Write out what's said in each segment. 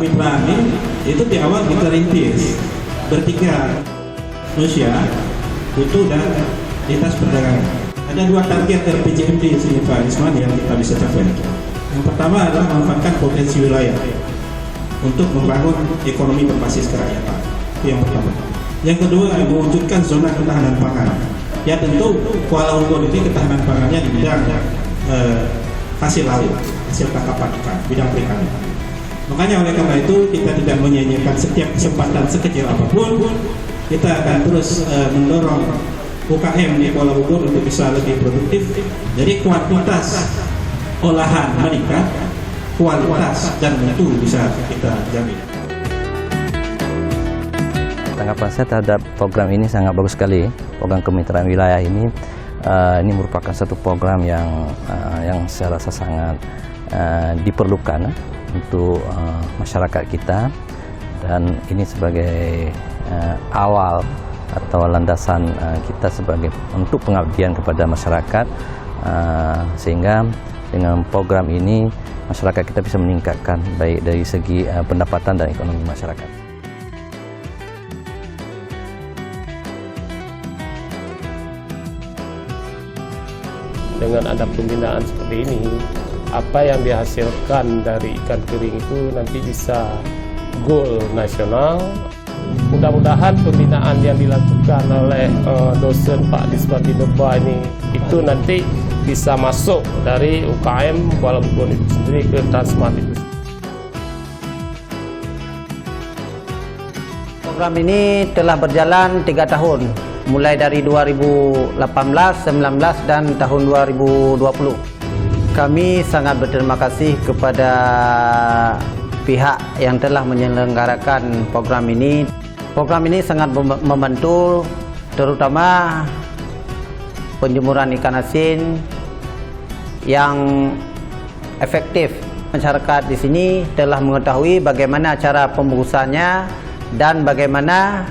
kemitraan ini itu di awal kita rintis bertiga, manusia, butuh dan lintas perdagangan. Ada dua target RPJMD sini Pak Isman yang kita bisa capai. Yang pertama adalah memanfaatkan potensi wilayah untuk membangun ekonomi berbasis kerakyatan. Itu yang pertama. Yang kedua, mewujudkan zona ketahanan pangan. Ya tentu Kuala Lumpur ini ketahanan pangannya di bidang hasil laut, hasil tangkapan ikan, bidang perikanan. Makanya oleh karena itu kita tidak menyanyiakan setiap kesempatan sekecil apapun. Kita akan terus mendorong UKM di Kuala Lumpur untuk bisa lebih produktif. Jadi kuantitas olahan meningkat, kualitas dan mutu bisa kita jamin. Tanggapan saya terhadap program ini sangat bagus sekali. Program kemitraan wilayah ini merupakan satu program yang saya rasa sangat diperlukan untuk masyarakat kita, dan ini sebagai awal atau landasan kita untuk pengabdian kepada masyarakat, sehingga dengan program ini masyarakat kita bisa meningkatkan baik dari segi pendapatan dan ekonomi masyarakat. Dengan ada pembinaan seperti ini, apa yang dihasilkan dari ikan kering itu nanti bisa goal nasional. Mudah-mudahan pembinaan yang dilakukan oleh dosen Pak Diswandi Nurba ini itu nanti bisa masuk dari UKM Kuala Lumpur itu sendiri ke Transmart itu. Program ini telah berjalan 3 tahun, mulai dari 2018, 19 dan tahun 2020. Kami sangat berterima kasih kepada pihak yang telah menyelenggarakan program ini. Program ini sangat membantu, terutama penjemuran ikan asin yang efektif. Masyarakat di sini telah mengetahui bagaimana cara pembungkusannya dan bagaimana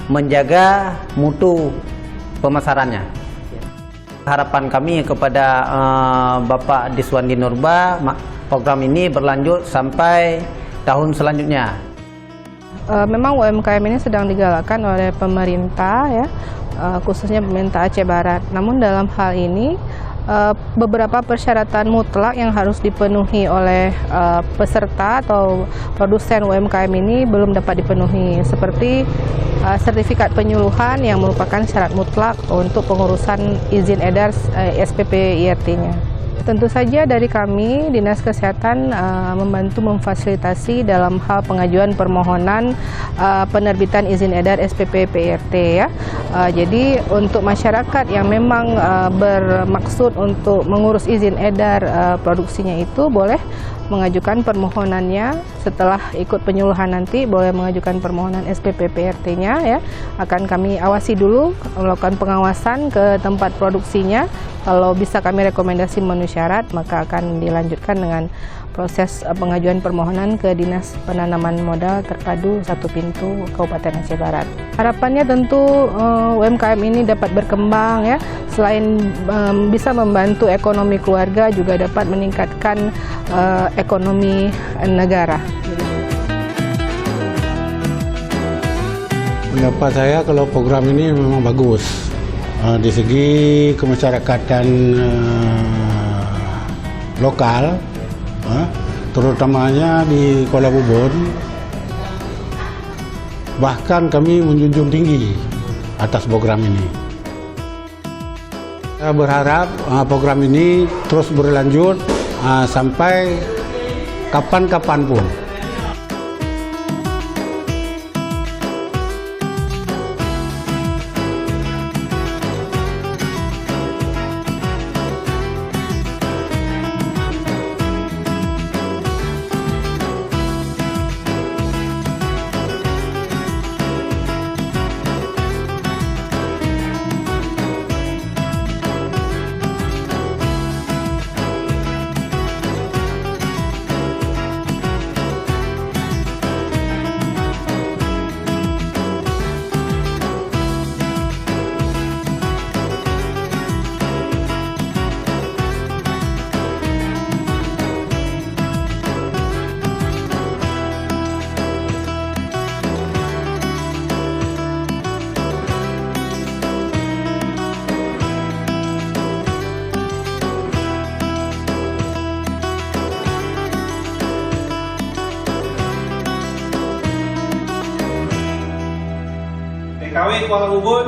menjaga mutu pemasarannya. Harapan kami kepada Bapak Diswandi Nurba, program ini berlanjut sampai tahun selanjutnya. Memang UMKM ini sedang digalakkan oleh pemerintah, ya, khususnya pemerintah Aceh Barat. Namun dalam hal ini beberapa persyaratan mutlak yang harus dipenuhi oleh peserta atau produsen UMKM ini belum dapat dipenuhi, seperti sertifikat penyuluhan yang merupakan syarat mutlak untuk pengurusan izin edar SPP IRT-nya. Tentu saja dari kami, Dinas Kesehatan membantu memfasilitasi dalam hal pengajuan permohonan penerbitan izin edar SPP PIRT, ya. Jadi untuk masyarakat yang memang bermaksud untuk mengurus izin edar produksinya itu boleh mengajukan permohonannya. Setelah ikut penyuluhan nanti boleh mengajukan permohonan SPP PIRT-nya, ya. Akan kami awasi dulu, melakukan pengawasan ke tempat produksinya. Kalau bisa kami rekomendasi memenuhi syarat, maka akan dilanjutkan dengan proses pengajuan permohonan ke Dinas Penanaman Modal Terpadu 1 Pintu Kabupaten Aceh Barat. Harapannya tentu UMKM ini dapat berkembang, ya. Selain bisa membantu ekonomi keluarga, juga dapat meningkatkan ekonomi negara. Pendapat saya kalau program ini memang bagus. Di segi kemasyarakatan lokal, terutamanya di Kuala Lumpur, bahkan kami menjunjung tinggi atas program ini. Saya berharap program ini terus berlanjut sampai kapan-kapan pun. Kuala Ubun.